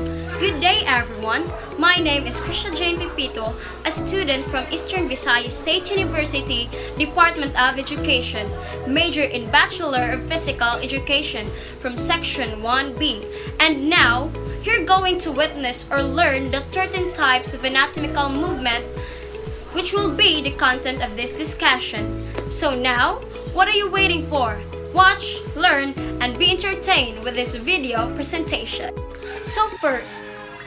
Good day everyone, my name is Krisha Jane Pipito, a student from Eastern Visayas State University, Department of Education, major in Bachelor of Physical Education from Section 1B. And now, you're going to witness or learn the 13 types of anatomical movement, which will be the content of this discussion. So now, what are you waiting for? Watch, learn, and be entertained with this video presentation. So first,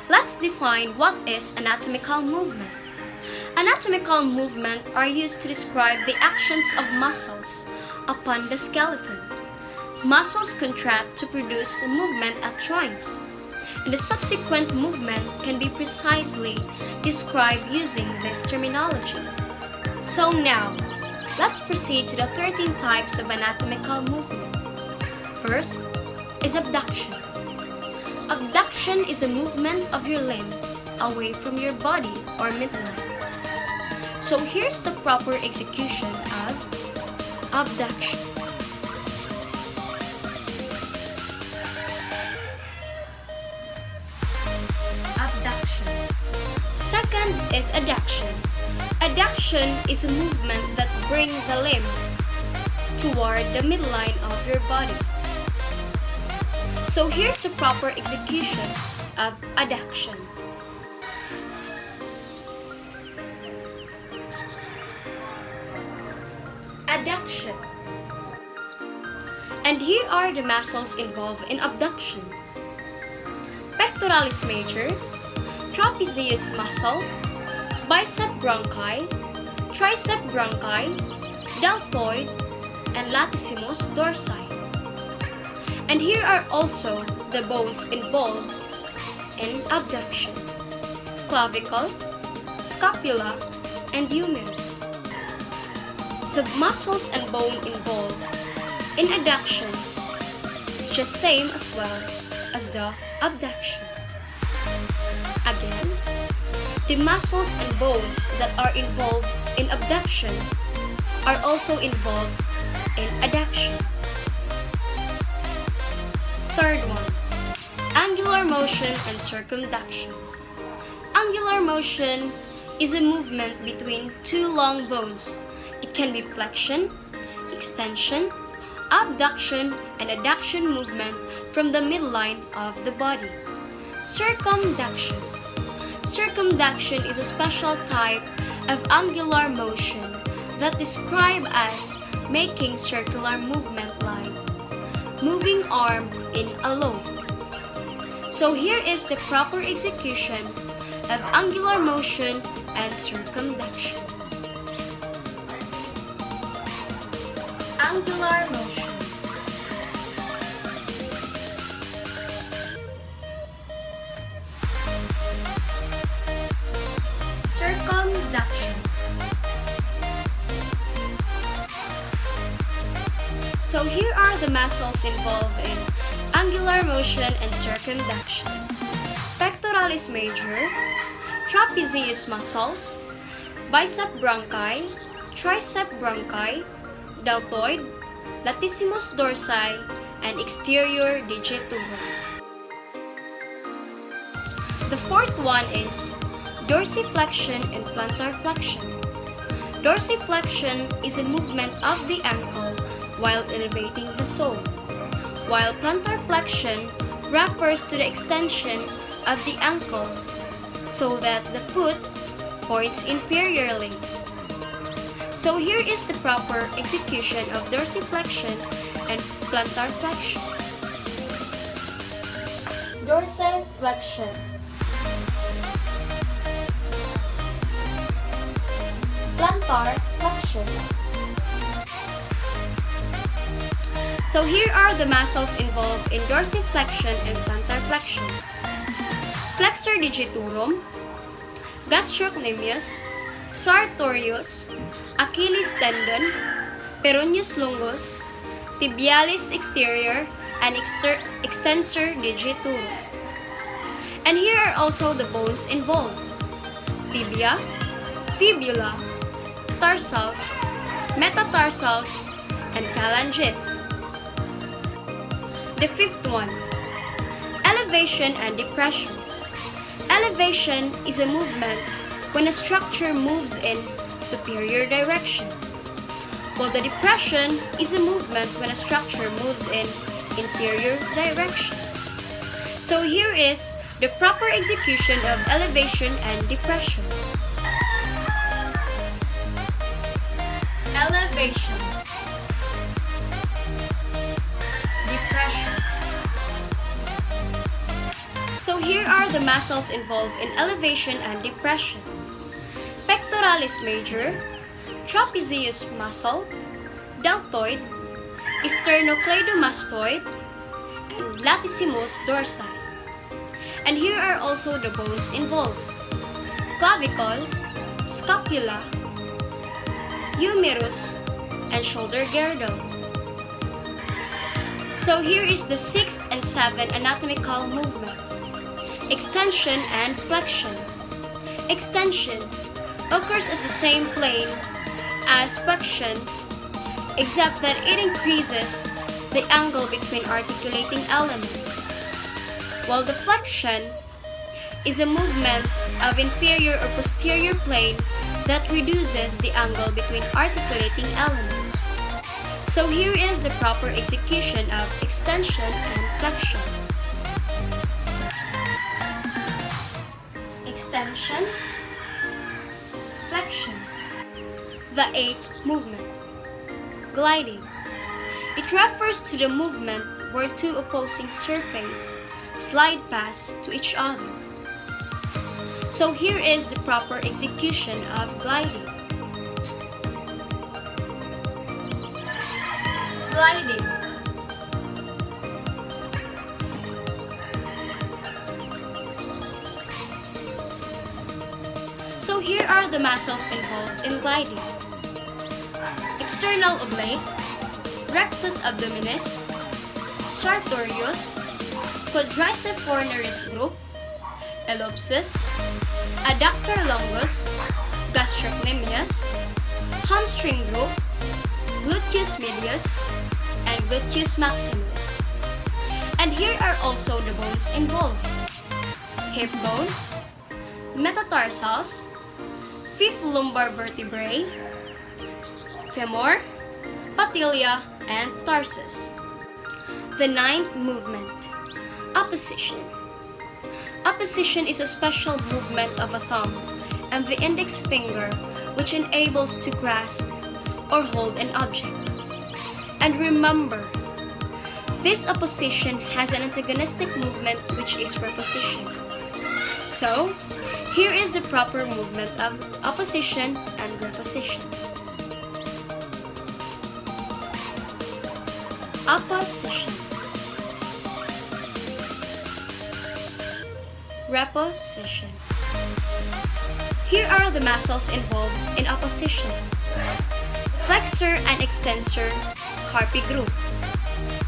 let's define what is anatomical movement. Anatomical movement are used to describe the actions of muscles upon the skeleton. Muscles contract to produce movement at joints, and the subsequent movement can be precisely described using this terminology. So now, let's proceed to the 13 types of anatomical movement. First is abduction. Abduction is a movement of your limb away from your body or midline. So here's the proper execution of abduction. Abduction. Second is adduction. Adduction is a movement that brings the limb toward the midline of your body. So here's the proper execution of adduction. Adduction. And here are the muscles involved in abduction: pectoralis major, trapezius muscle, bicep bronchi, tricep bronchi, deltoid, and latissimus dorsi. And here are also the bones involved in abduction: clavicle, scapula, and humerus. The muscles and bone involved in adductions is just same as well as the abduction. Again, the muscles and bones that are involved in abduction are also involved in adduction. Third one, angular motion and circumduction. Angular motion is a movement between two long bones. It can be flexion, extension, abduction, and adduction movement from the midline of the body. Circumduction. Circumduction is a special type of angular motion that describes as making circular movement like moving arm in a loop. So here is the proper execution of angular motion and circumduction. Angular motion. Circumduction. So here are the muscles involved in angular motion and circumduction: pectoralis major, trapezius muscles, bicep bronchi, tricep bronchi, deltoid, latissimus dorsi, and exterior digitorum. The fourth one is dorsiflexion and plantar flexion. Dorsiflexion is a movement of the ankle while elevating the sole, while plantar flexion refers to the extension of the ankle so that the foot points inferiorly. So here is the proper execution of dorsiflexion and plantar flexion. Dorsiflexion. Plantar flexion. So here are the muscles involved in dorsiflexion and plantar flexion: flexor digitorum, gastrocnemius, sartorius, Achilles tendon, peroneus longus, tibialis exterior, and extensor digitorum. And here are also the bones involved: tibia, fibula, tarsals, metatarsals, and phalanges. The fifth one, Elevation and depression. Elevation is a movement when a structure moves in superior direction, while the depression is a movement when a structure moves in inferior direction. So here is the proper execution of elevation and depression. Elevation, depression. So here are the muscles involved in elevation and depression. Pectoralis major, trapezius muscle, deltoid, sternocleidomastoid, and latissimus dorsi. And here are also the bones involved: clavicle, scapula, humerus, and shoulder girdle. So here is the 6th and 7th anatomical movement: extension and flexion. Extension occurs as the same plane as flexion, except that it increases the angle between articulating elements, while the flexion is a movement of inferior or posterior plane that reduces the angle between articulating elements. So here is the proper execution of extension and flexion. Extension, flexion. The 8th movement, gliding. It refers to the movement where two opposing surfaces slide past to each other. So here is the proper execution of gliding. Gliding. So here are the muscles involved in gliding: external oblique, rectus abdominis, sartorius, quadriceps group, ellipsis, adductor longus, gastrocnemius, hamstring group, gluteus medius, and gluteus maximus. And here are also the bones involved: hip bone, metatarsals, 5th lumbar vertebrae, femur, patella, and tarsus. The 9th movement, opposition. Opposition is a special movement of a thumb and the index finger which enables to grasp or hold an object. And remember, this opposition has an antagonistic movement which is reposition. So, here is the proper movement of opposition and reposition. Opposition, reposition. Here are the muscles involved in opposition: flexor and extensor carpi group,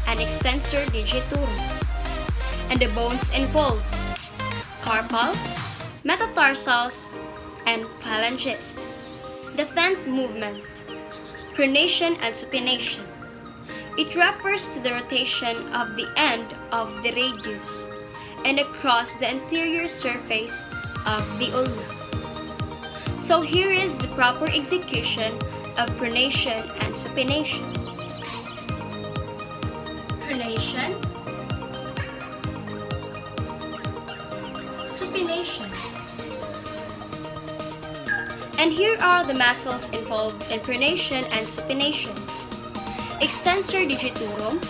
and extensor digitorum. And the bones involved: carpal, metatarsals, and phalanges. The 10th movement, pronation and supination. It refers to the rotation of the end of the radius and across the anterior surface of the ulna. So here is the proper execution of pronation and supination. Pronation, supination. And here are the muscles involved in pronation and supination: extensor digitorum,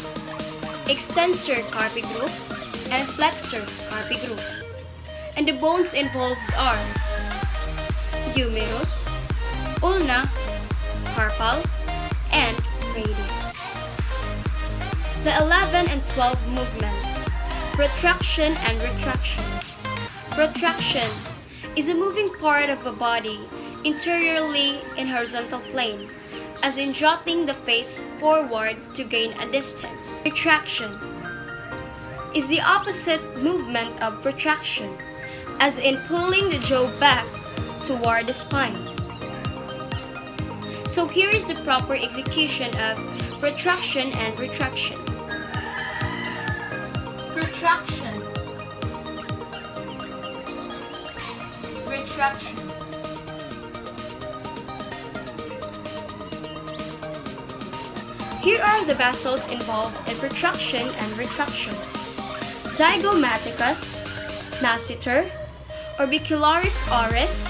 extensor carpi group, and flexor carpi group. And the bones involved are humerus, ulna, carpal, and radius. The 11 and 12 movement, protraction and retraction. Protraction is a moving part of a body interiorly in horizontal plane, as in jutting the face forward to gain a distance. Retraction is the opposite movement of protraction, as in pulling the jaw back toward the spine. So here is the proper execution of protraction and retraction. Protraction, contraction. Here are the vessels involved in protraction and retraction. Zygomaticus, masseter, orbicularis oris,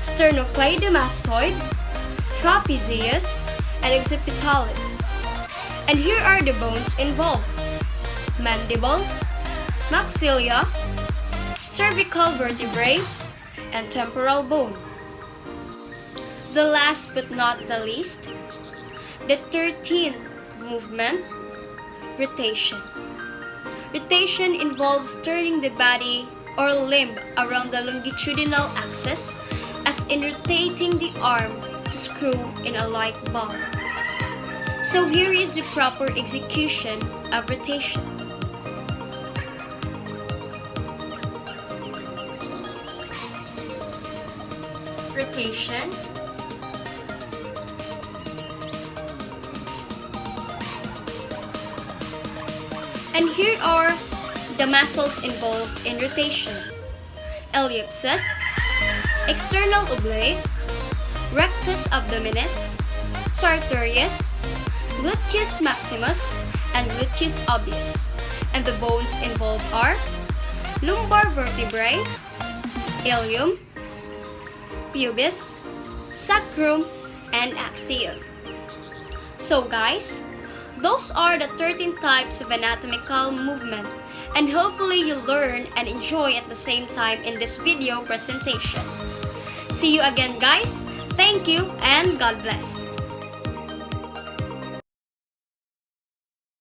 sternocleidomastoid, trapezius, and occipitalis. And here are the bones involved: mandible, maxilla, cervical vertebrae, and temporal bone. The last but not the least, the 13th movement, rotation. Rotation involves turning the body or limb around the longitudinal axis, as in rotating the arm to screw in a light ball. So here is the proper execution of rotation. Rotation, and here are the muscles involved in rotation: ellipsis, external oblique, rectus abdominis, sartorius, gluteus maximus, and gluteus obvious. And the bones involved are lumbar vertebrae, ilium, pubis, sacrum, and axial. So guys, those are the 13 types of anatomical movement, and hopefully you learn and enjoy at the same time in this video presentation. See you again guys. Thank you and God bless.